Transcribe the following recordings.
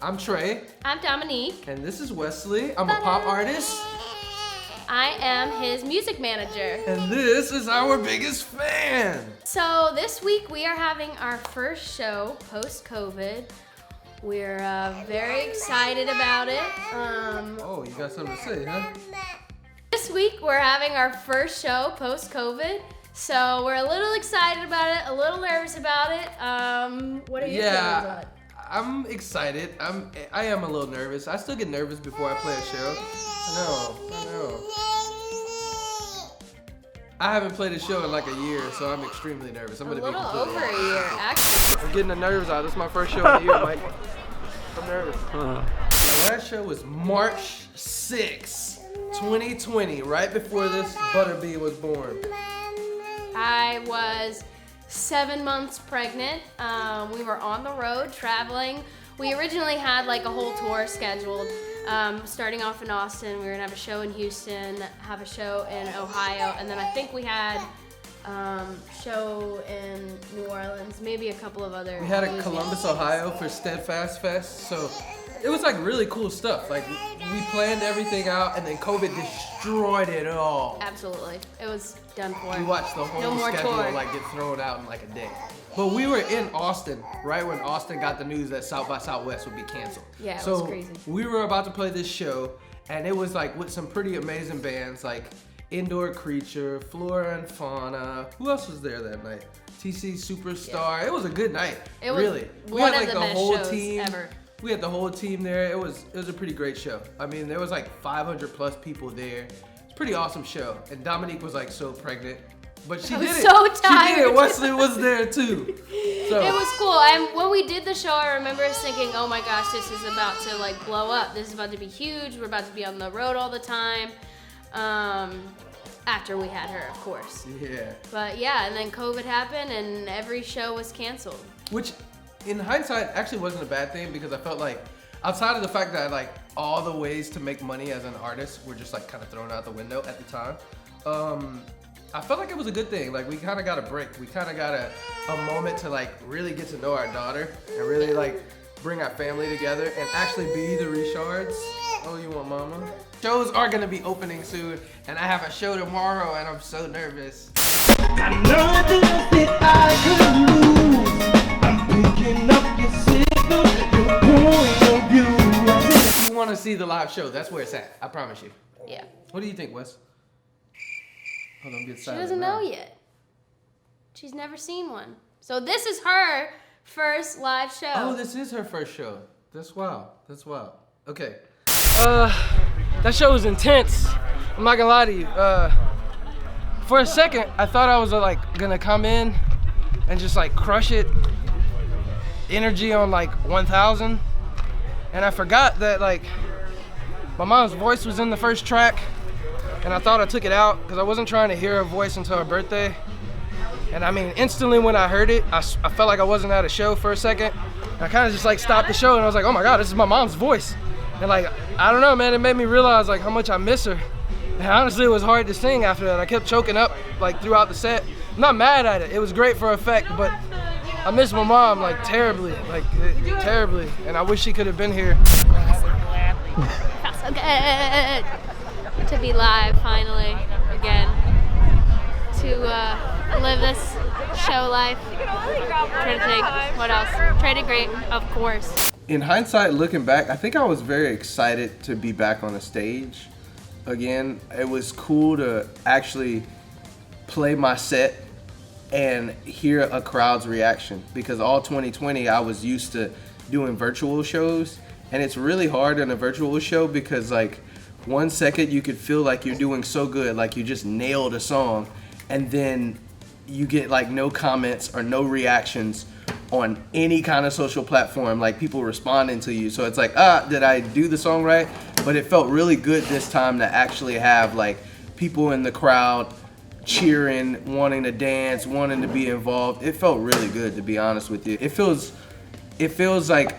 I'm Trey. I'm Dominique. And this is Wesley. I'm a pop artist. I am his music manager. And this is our biggest fan. So this week we are having our first show post-COVID. We're very excited about it. Oh, you got something to say, huh? This week we're having our first show post-COVID. So we're a little excited about it, a little nervous about it. What are your feelings on it? I'm excited. I am a little nervous. I still get nervous before I play a show. I know. I haven't played a show in like a year, so I'm extremely nervous. I'm A gonna little be completely over a honest. year, actually. I'm getting the nerves out. This is my first show of the year, Mike. I'm nervous. My last show was March 6, 2020, right before this Butterbee was born. I was 7 months pregnant. We were on the road traveling. We originally had like a whole tour scheduled. Starting off in Austin, we were gonna have a show in Houston, have a show in Ohio, and then I think we had show in New Orleans, maybe a couple of other. We had a Columbus, Ohio for Steadfast Fest, so it was like really cool stuff. Like we planned everything out, and then COVID destroyed it all. Absolutely, it was done for. We watched the whole No more schedule tour. like get thrown out in like a day. But we were in Austin right when Austin got the news that South by Southwest would be canceled. Yeah, it so was crazy. We were about to play this show, and it was like with some pretty amazing bands like Indoor Creature, Flora and Fauna. Who else was there that night? TC Superstar. Yeah. It was a good night. It was really. We one had of like the best whole shows team. ever. We had the whole team there. It was a pretty great show. I mean, there was like 500 plus people there. It's a pretty awesome show. And Dominique was like so pregnant. But she I did was it. so She did tired. it. Wesley was there too. So It was cool. And when we did the show, I remember us thinking, oh my gosh, this is about to like blow up. This is about to be huge. We're about to be on the road all the time. After we had her, of course. yeah. But yeah, and then COVID happened and every show was canceled. Which, in hindsight, actually wasn't a bad thing because I felt like, outside of the fact that like all the ways to make money as an artist were just like kind of thrown out the window at the time, I felt like it was a good thing. Like we kind of got a break. We kind of got a moment to like really get to know our daughter and really like bring our family together and actually be the Richards. Oh, you want mama? Shows are gonna be opening soon, and I have a show tomorrow, and I'm so nervous. I know that I could lose. I'm picking up your signal, your point of view. If you want to see the live show, that's where it's at. I promise you. Yeah. What do you think, Wes? Hold on, get She silent doesn't now. know yet. She's never seen one. So this is her first live show. Oh, this is her first show. That's wild. That's wild. Okay. That show was intense. I'm not gonna lie to you. For a second, I thought I was like gonna come in and just like crush it. Energy on like 1,000. And I forgot that like my mom's voice was in the first track. And I thought I took it out because I wasn't trying to hear her voice until her birthday. And I mean, instantly when I heard it, I felt like I wasn't at a show for a second. And I kind of just like stopped the show and I was like, oh my God, this is my mom's voice. And like, I don't know, man, it made me realize like how much I miss her. And honestly, it was hard to sing after that. I kept choking up like throughout the set. I'm not mad at it. It was great for effect, but I miss my mom like terribly, terribly. And I wish she could have been here. Felt so good to be live finally again. To live this show life. Trying to think, what else? Try to great, of course. In hindsight, looking back, I think I was very excited to be back on the stage again. It was cool to actually play my set and hear a crowd's reaction because all 2020 I was used to doing virtual shows, and it's really hard in a virtual show because like 1 second you could feel like you're doing so good, like you just nailed a song, and then you get like no comments or no reactions on any kind of social platform, like people responding to you. So it's like, did I do the song right? But it felt really good this time to actually have like people in the crowd cheering, wanting to dance, wanting to be involved. It felt really good, to be honest with you. It feels like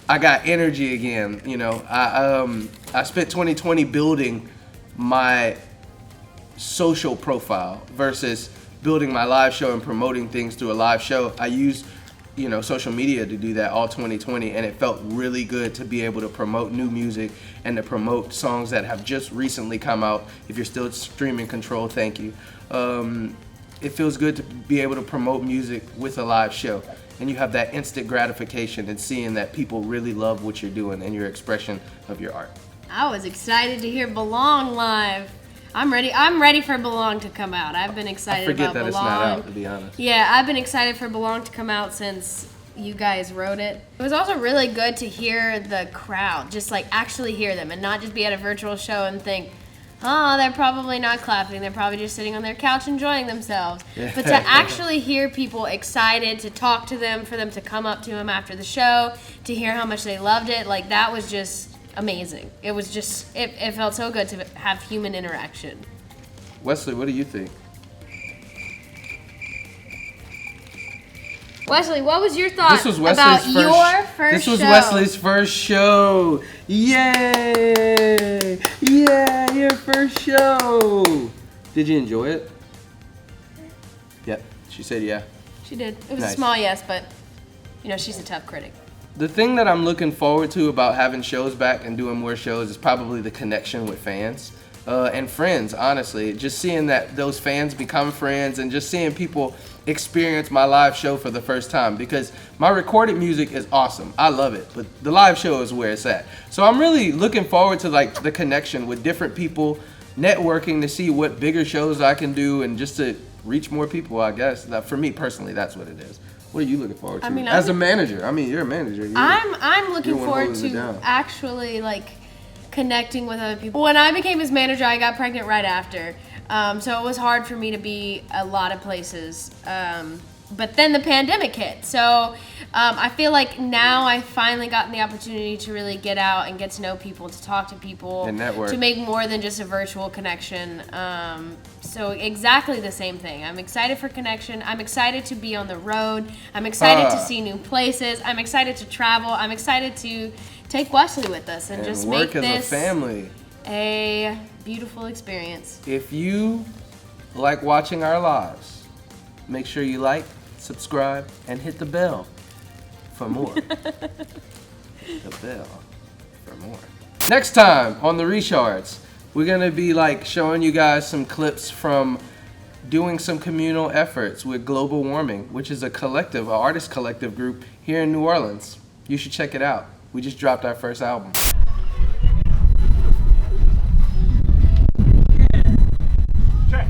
I got energy again. You know, I spent 2020 building my social profile versus building my live show and promoting things through a live show. I used social media to do that all 2020, and it felt really good to be able to promote new music and to promote songs that have just recently come out. If you're still streaming Control, thank you. It feels good to be able to promote music with a live show, and you have that instant gratification in seeing that people really love what you're doing and your expression of your art. I was excited to hear Belong live. I'm ready for Belong to come out. I've been excited I forget about that Belong. it's not out, to be honest. Yeah, I've been excited for Belong to come out since you guys wrote it. It was also really good to hear the crowd, just like actually hear them and not just be at a virtual show and think, oh, they're probably not clapping. They're probably just sitting on their couch enjoying themselves. Yeah. But to actually hear people excited, to talk to them, for them to come up to them after the show, to hear how much they loved it, like that was just amazing. It was just, it felt so good to have human interaction. Wesley, what do you think? Wesley, what was your thought This was Wesley's about first. your first This was show? Wesley's first show. Yay! Yeah, your first show. Did you enjoy it? Yep. She said yeah. She did. It was Nice. a small yes, but she's a tough critic. The thing that I'm looking forward to about having shows back and doing more shows is probably the connection with fans and friends, honestly. Just seeing that those fans become friends and just seeing people experience my live show for the first time, because my recorded music is awesome. I love it, but the live show is where it's at. So I'm really looking forward to like the connection with different people, networking to see what bigger shows I can do and just to reach more people, I guess. For me personally, that's what it is. What are you looking forward to? I mean, as a manager, you're a manager. I'm looking you're one forward holding it to down. actually like connecting with other people. When I became his manager, I got pregnant right after, so it was hard for me to be a lot of places. But then the pandemic hit, so I feel like now I've finally gotten the opportunity to really get out and get to know people, to talk to people, And network. to make more than just a virtual connection. So exactly the same thing. I'm excited for connection. I'm excited to be on the road. I'm excited to see new places. I'm excited to travel. I'm excited to take Wesley with us and just work make as this a family. a beautiful experience. If you like watching our lives, make sure you like, subscribe, and hit the bell for more. The bell for more. Next time on the Rechards, we're gonna be like showing you guys some clips from doing some communal efforts with Global Warming, which is a collective, an artist collective group here in New Orleans. You should check it out. We just dropped our first album. Check.